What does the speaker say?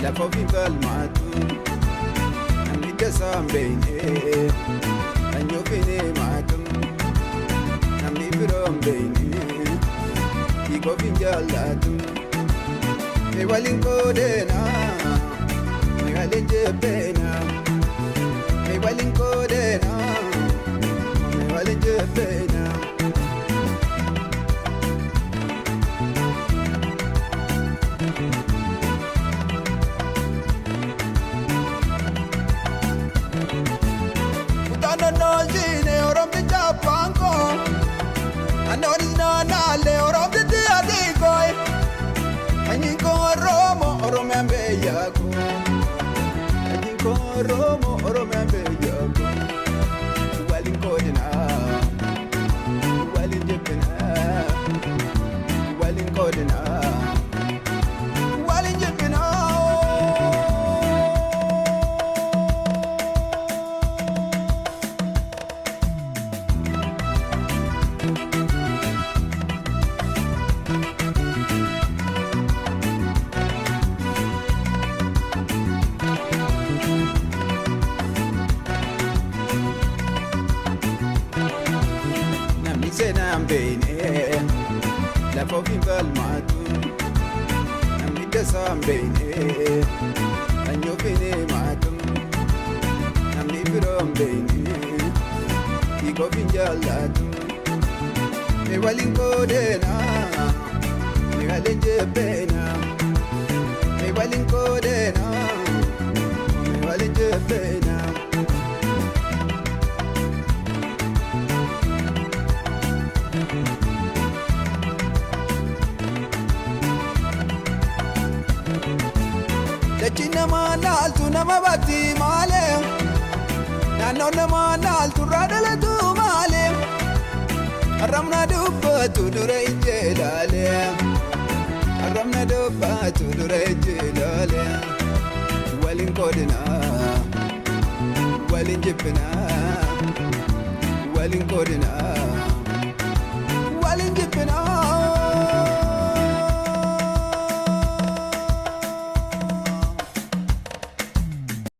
lafa ofii falmaatu namni dasaan beekne kan ofiin himaatu namni biroon beekne hiika ofiin jaallatu mee waliin qoodeena mee waliin jebbeena mee waliin qoodeena mee waliin jebbeena. Oromo, Oromo, Bejago. Walin Kodina, Walin Jepina, Walin Kodina, Walin Jepina. Seenaan beekne lafa ofii falmaatu namni dasaan beekne kan ofiin himaatu namni biroon beekne hiika ofiin jaallatu mee waliin qoodeena mee waliin jebbeena mee waliin qoodeena mee waliin jebbeena. Dachi nama naaltu nama batti maale naannoo nama naaltu irraa dhalatu maale arrabna dubbatu dura ijje ilaale arrabna dubbatu dura ijje ilaale waliin qoodina waliin jibbina waliin qoodina waliin jibbina.